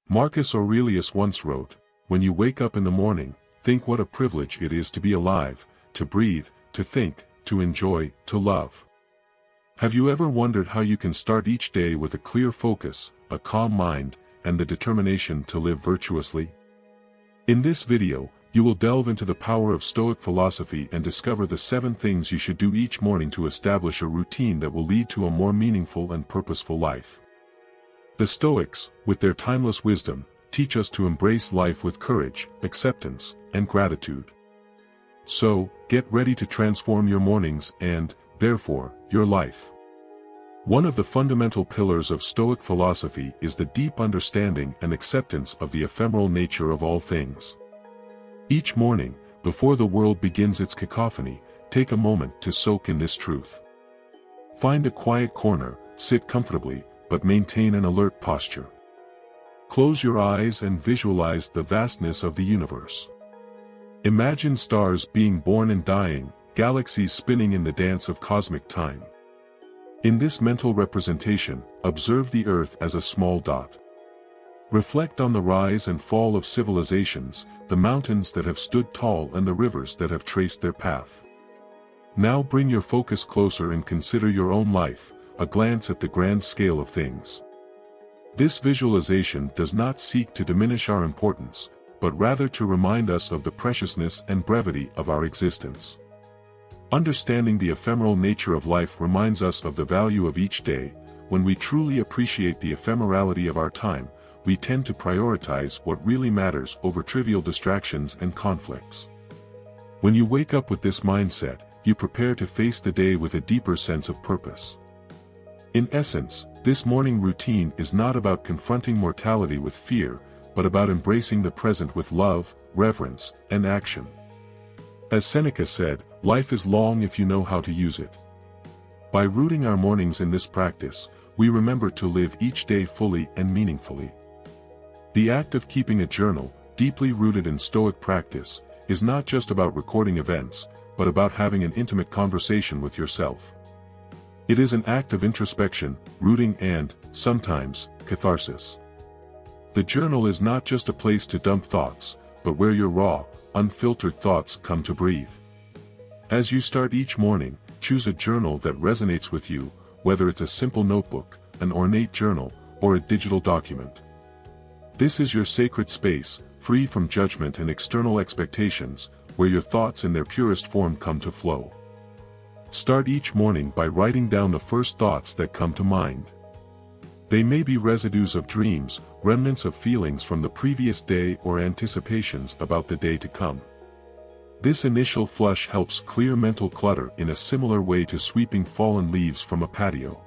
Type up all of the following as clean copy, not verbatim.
Marcus Aurelius once wrote, "When you wake up in the morning, think what a privilege it is to be alive, to breathe, to think, to enjoy, to love." Have you ever wondered how you can start each day with a clear focus, a calm mind, and the determination to live virtuously? In this video, you will delve into the power of Stoic philosophy and discover the 7 things you should do each morning to establish a routine that will lead to a more meaningful and purposeful life. The Stoics, with their timeless wisdom, teach us to embrace life with courage, acceptance, and gratitude. So, get ready to transform your mornings and, therefore, your life. One of the fundamental pillars of Stoic philosophy is the deep understanding and acceptance of the ephemeral nature of all things. Each morning, before the world begins its cacophony, take a moment to soak in this truth. Find a quiet corner, sit comfortably, but maintain an alert posture. Close your eyes and visualize the vastness of the universe. Imagine stars being born and dying, galaxies spinning in the dance of cosmic time. In this mental representation, observe the Earth as a small dot. Reflect on the rise and fall of civilizations, the mountains that have stood tall and the rivers that have traced their path. Now bring your focus closer and consider your own life, a glance at the grand scale of things. This visualization does not seek to diminish our importance, but rather to remind us of the preciousness and brevity of our existence. Understanding the ephemeral nature of life reminds us of the value of each day. When we truly appreciate the ephemerality of our time, we tend to prioritize what really matters over trivial distractions and conflicts. When you wake up with this mindset, you prepare to face the day with a deeper sense of purpose. In essence, this morning routine is not about confronting mortality with fear, but about embracing the present with love, reverence, and action. As Seneca said, life is long if you know how to use it. By rooting our mornings in this practice, we remember to live each day fully and meaningfully. The act of keeping a journal, deeply rooted in Stoic practice, is not just about recording events, but about having an intimate conversation with yourself. It is an act of introspection, rooting and, sometimes, catharsis. The journal is not just a place to dump thoughts, but where your raw, unfiltered thoughts come to breathe. As you start each morning, choose a journal that resonates with you, whether it's a simple notebook, an ornate journal, or a digital document. This is your sacred space, free from judgment and external expectations, where your thoughts in their purest form come to flow. Start each morning by writing down the first thoughts that come to mind. They may be residues of dreams, remnants of feelings from the previous day, or anticipations about the day to come. This initial flush helps clear mental clutter in a similar way to sweeping fallen leaves from a patio.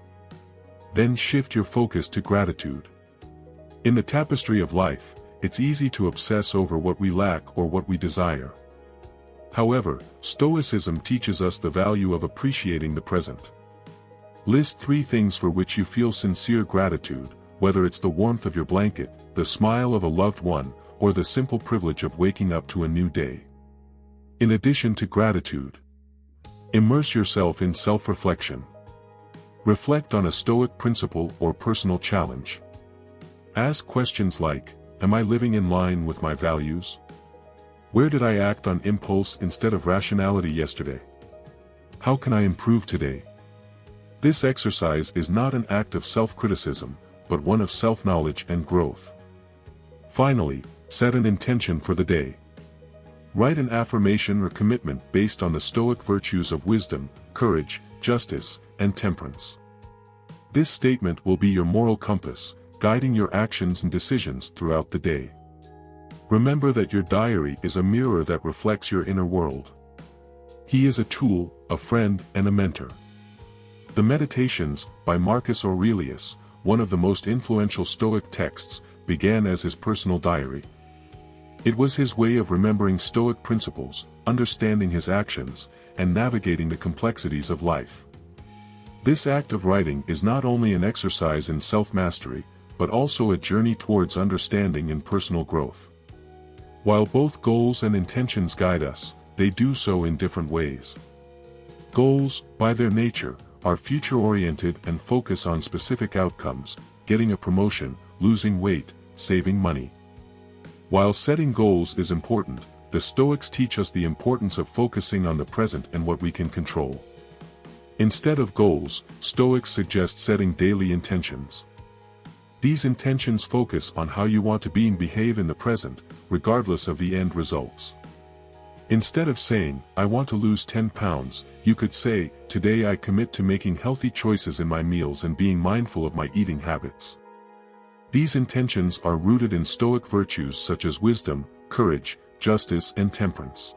Then shift your focus to gratitude. In the tapestry of life, it's easy to obsess over what we lack or what we desire. However, Stoicism teaches us the value of appreciating the present. List 3 things for which you feel sincere gratitude, whether it's the warmth of your blanket, the smile of a loved one, or the simple privilege of waking up to a new day. In addition to gratitude, immerse yourself in self-reflection. Reflect on a Stoic principle or personal challenge. Ask questions like, am I living in line with my values? Where did I act on impulse instead of rationality yesterday? How can I improve today? This exercise is not an act of self-criticism, but one of self-knowledge and growth. Finally, set an intention for the day. Write an affirmation or commitment based on the Stoic virtues of wisdom, courage, justice, and temperance. This statement will be your moral compass, guiding your actions and decisions throughout the day. Remember that your diary is a mirror that reflects your inner world. He is a tool, a friend, and a mentor. The Meditations, by Marcus Aurelius, one of the most influential Stoic texts, began as his personal diary. It was his way of remembering Stoic principles, understanding his actions, and navigating the complexities of life. This act of writing is not only an exercise in self-mastery, but also a journey towards understanding and personal growth. While both goals and intentions guide us, they do so in different ways. Goals, by their nature, are future-oriented and focus on specific outcomes: getting a promotion, losing weight, saving money. While setting goals is important, the Stoics teach us the importance of focusing on the present and what we can control. Instead of goals, Stoics suggest setting daily intentions. These intentions focus on how you want to be and behave in the present, regardless of the end results. Instead of saying, "I want to lose 10 pounds, you could say, "Today I commit to making healthy choices in my meals and being mindful of my eating habits." These intentions are rooted in Stoic virtues such as wisdom, courage, justice, and temperance.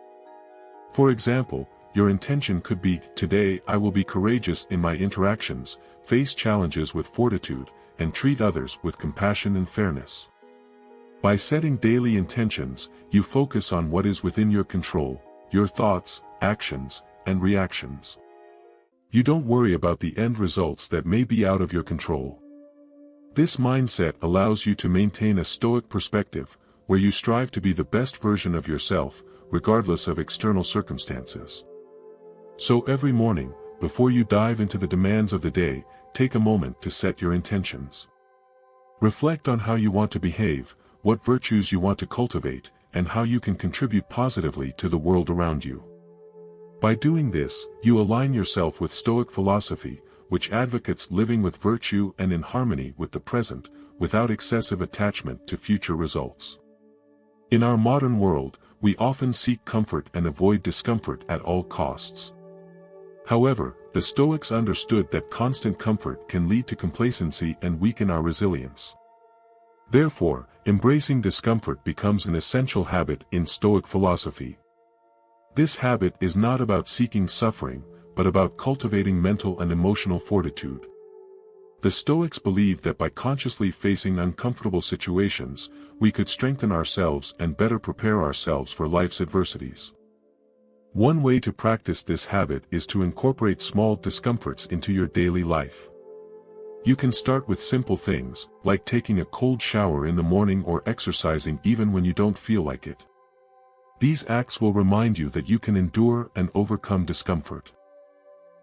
For example, your intention could be, "Today I will be courageous in my interactions, face challenges with fortitude, and treat others with compassion and fairness." By setting daily intentions, you focus on what is within your control, your thoughts, actions, and reactions. You don't worry about the end results that may be out of your control. This mindset allows you to maintain a Stoic perspective, where you strive to be the best version of yourself, regardless of external circumstances. So every morning, before you dive into the demands of the day, take a moment to set your intentions. Reflect on how you want to behave, what virtues you want to cultivate, and how you can contribute positively to the world around you. By doing this, you align yourself with Stoic philosophy, which advocates living with virtue and in harmony with the present, without excessive attachment to future results. In our modern world, we often seek comfort and avoid discomfort at all costs. However, the Stoics understood that constant comfort can lead to complacency and weaken our resilience. Therefore, embracing discomfort becomes an essential habit in Stoic philosophy. This habit is not about seeking suffering, but about cultivating mental and emotional fortitude. The Stoics believed that by consciously facing uncomfortable situations, we could strengthen ourselves and better prepare ourselves for life's adversities. One way to practice this habit is to incorporate small discomforts into your daily life. You can start with simple things, like taking a cold shower in the morning or exercising even when you don't feel like it. These acts will remind you that you can endure and overcome discomfort.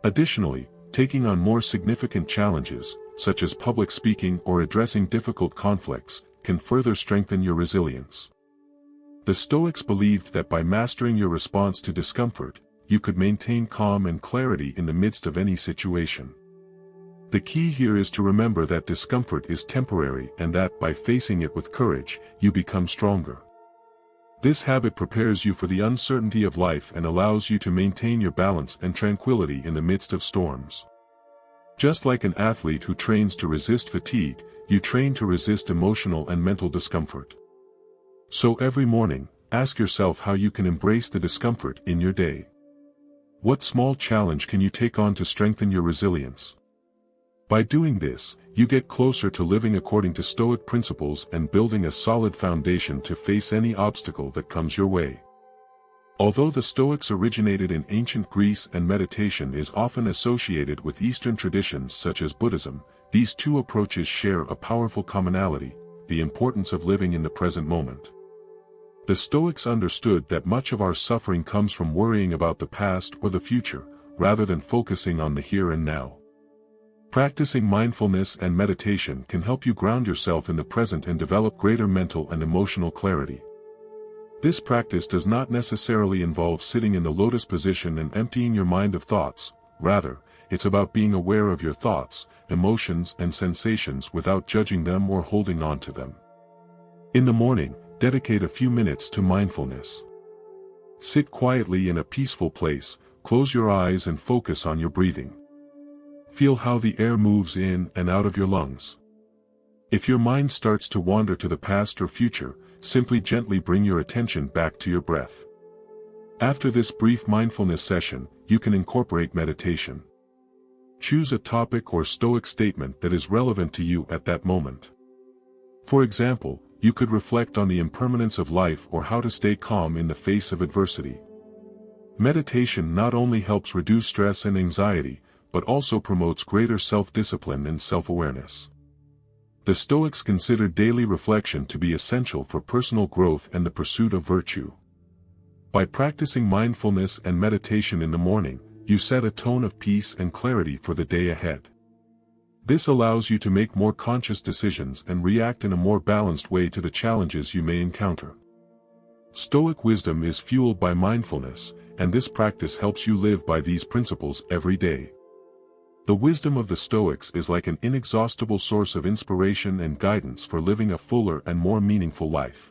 Additionally, taking on more significant challenges, such as public speaking or addressing difficult conflicts, can further strengthen your resilience. The Stoics believed that by mastering your response to discomfort, you could maintain calm and clarity in the midst of any situation. The key here is to remember that discomfort is temporary and that by facing it with courage, you become stronger. This habit prepares you for the uncertainty of life and allows you to maintain your balance and tranquility in the midst of storms. Just like an athlete who trains to resist fatigue, you train to resist emotional and mental discomfort. So every morning, ask yourself how you can embrace the discomfort in your day. What small challenge can you take on to strengthen your resilience? By doing this, you get closer to living according to Stoic principles and building a solid foundation to face any obstacle that comes your way. Although the Stoics originated in ancient Greece and meditation is often associated with Eastern traditions such as Buddhism, these two approaches share a powerful commonality: the importance of living in the present moment. The Stoics understood that much of our suffering comes from worrying about the past or the future, rather than focusing on the here and now. Practicing mindfulness and meditation can help you ground yourself in the present and develop greater mental and emotional clarity. This practice does not necessarily involve sitting in the lotus position and emptying your mind of thoughts. Rather, it's about being aware of your thoughts, emotions, and sensations without judging them or holding on to them. In the morning, dedicate a few minutes to mindfulness. Sit quietly in a peaceful place, close your eyes and focus on your breathing. Feel how the air moves in and out of your lungs. If your mind starts to wander to the past or future, simply gently bring your attention back to your breath. After this brief mindfulness session, you can incorporate meditation. Choose a topic or Stoic statement that is relevant to you at that moment. For example, you could reflect on the impermanence of life or how to stay calm in the face of adversity. Meditation not only helps reduce stress and anxiety, but also promotes greater self-discipline and self-awareness. The Stoics considered daily reflection to be essential for personal growth and the pursuit of virtue. By practicing mindfulness and meditation in the morning, you set a tone of peace and clarity for the day ahead. This allows you to make more conscious decisions and react in a more balanced way to the challenges you may encounter. Stoic wisdom is fueled by mindfulness, and this practice helps you live by these principles every day. The wisdom of the Stoics is like an inexhaustible source of inspiration and guidance for living a fuller and more meaningful life.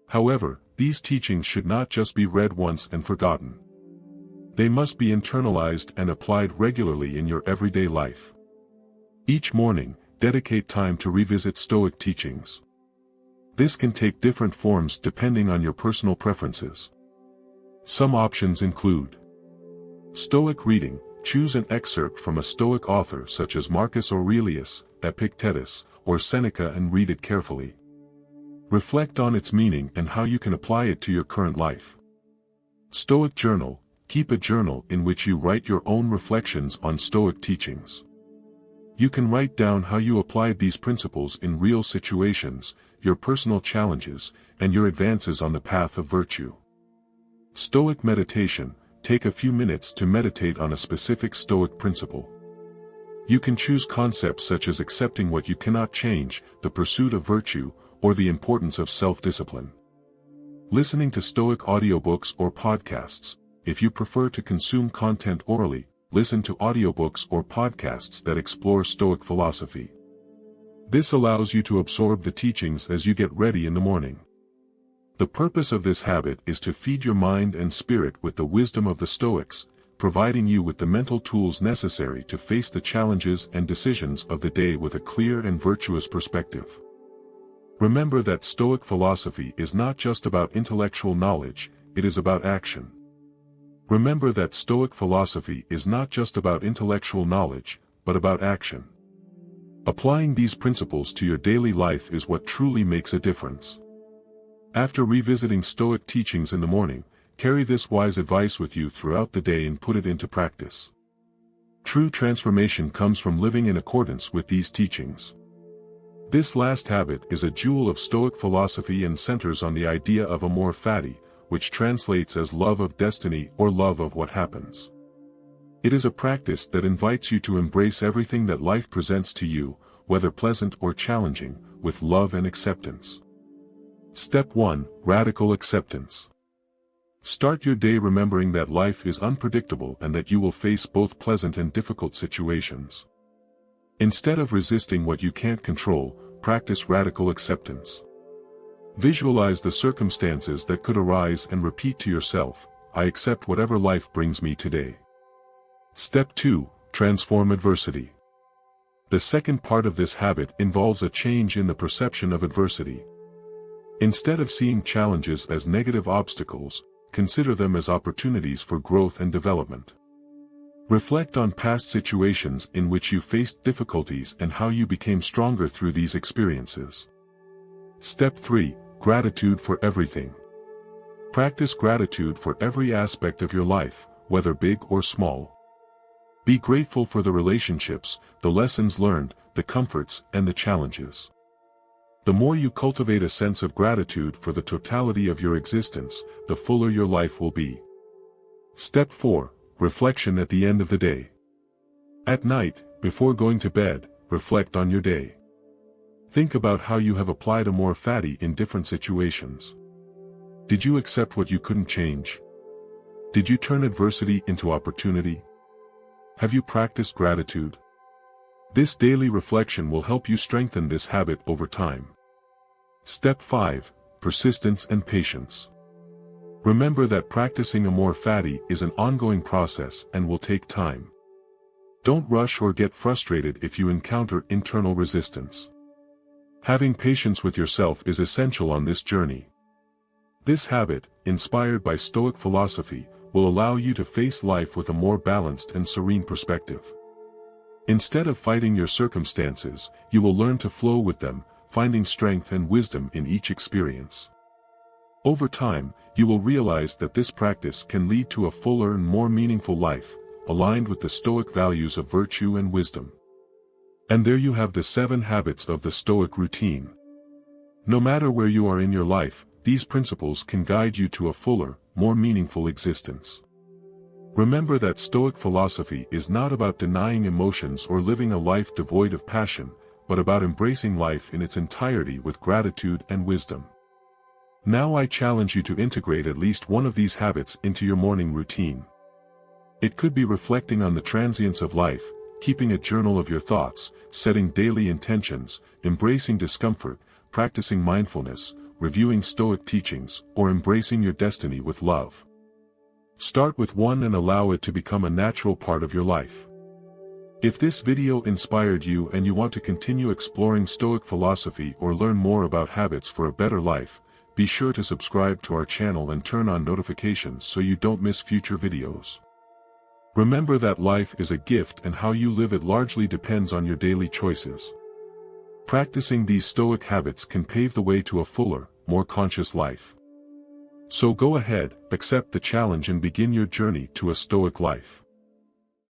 However, these teachings should not just be read once and forgotten. They must be internalized and applied regularly in your everyday life. Each morning, dedicate time to revisit Stoic teachings. This can take different forms depending on your personal preferences. Some options include Stoic reading. Choose an excerpt from a Stoic author such as Marcus Aurelius, Epictetus, or Seneca and read it carefully. Reflect on its meaning and how you can apply it to your current life. Stoic journal. Keep a journal in which you write your own reflections on Stoic teachings. You can write down how you applied these principles in real situations, your personal challenges, and your advances on the path of virtue. Stoic meditation. Take a few minutes to meditate on a specific Stoic principle. You can choose concepts such as accepting what you cannot change, the pursuit of virtue, or the importance of self-discipline. Listening to Stoic audiobooks or podcasts. If you prefer to consume content orally, listen to audiobooks or podcasts that explore Stoic philosophy. This allows you to absorb the teachings as you get ready in the morning. The purpose of this habit is to feed your mind and spirit with the wisdom of the Stoics, providing you with the mental tools necessary to face the challenges and decisions of the day with a clear and virtuous perspective. Remember that Stoic philosophy is not just about intellectual knowledge, it is about action. Remember that Stoic philosophy is not just about intellectual knowledge, but about action. Applying these principles to your daily life is what truly makes a difference. After revisiting Stoic teachings in the morning, carry this wise advice with you throughout the day and put it into practice. True transformation comes from living in accordance with these teachings. This last habit is a jewel of Stoic philosophy and centers on the idea of amor fati, which translates as love of destiny or love of what happens. It is a practice that invites you to embrace everything that life presents to you, whether pleasant or challenging, with love and acceptance. Step 1. Radical acceptance. Start your day remembering that life is unpredictable and that you will face both pleasant and difficult situations. Instead of resisting what you can't control, practice radical acceptance. Visualize the circumstances that could arise and repeat to yourself, I accept whatever life brings me today. Step 2. Transform adversity. The second part of this habit involves a change in the perception of adversity. Instead of seeing challenges as negative obstacles, consider them as opportunities for growth and development. Reflect on past situations in which you faced difficulties and how you became stronger through these experiences. Step 3. Gratitude for everything. Practice gratitude for every aspect of your life, whether big or small. Be grateful for the relationships, the lessons learned, the comforts, and the challenges. The more you cultivate a sense of gratitude for the totality of your existence, the fuller your life will be. Step 4. Reflection at the end of the day. At night, before going to bed, reflect on your day. Think about how you have applied amor fati in different situations. Did you accept what you couldn't change? Did you turn adversity into opportunity? Have you practiced gratitude? This daily reflection will help you strengthen this habit over time. Step 5. Persistence and patience. Remember that practicing amor fati is an ongoing process and will take time. Don't rush or get frustrated if you encounter internal resistance. Having patience with yourself is essential on this journey. This habit, inspired by Stoic philosophy, will allow you to face life with a more balanced and serene perspective. Instead of fighting your circumstances, you will learn to flow with them, finding strength and wisdom in each experience. Over time, you will realize that this practice can lead to a fuller and more meaningful life, aligned with the Stoic values of virtue and wisdom. And there you have the 7 habits of the Stoic routine. No matter where you are in your life, these principles can guide you to a fuller, more meaningful existence. Remember that Stoic philosophy is not about denying emotions or living a life devoid of passion, but about embracing life in its entirety with gratitude and wisdom. Now I challenge you to integrate at least one of these habits into your morning routine. It could be reflecting on the transience of life, keeping a journal of your thoughts, setting daily intentions, embracing discomfort, practicing mindfulness, reviewing Stoic teachings, or embracing your destiny with love. Start with one and allow it to become a natural part of your life. If this video inspired you and you want to continue exploring Stoic philosophy or learn more about habits for a better life, be sure to subscribe to our channel and turn on notifications so you don't miss future videos. Remember that life is a gift and how you live it largely depends on your daily choices. Practicing these Stoic habits can pave the way to a fuller, more conscious life. So go ahead, accept the challenge and begin your journey to a Stoic life.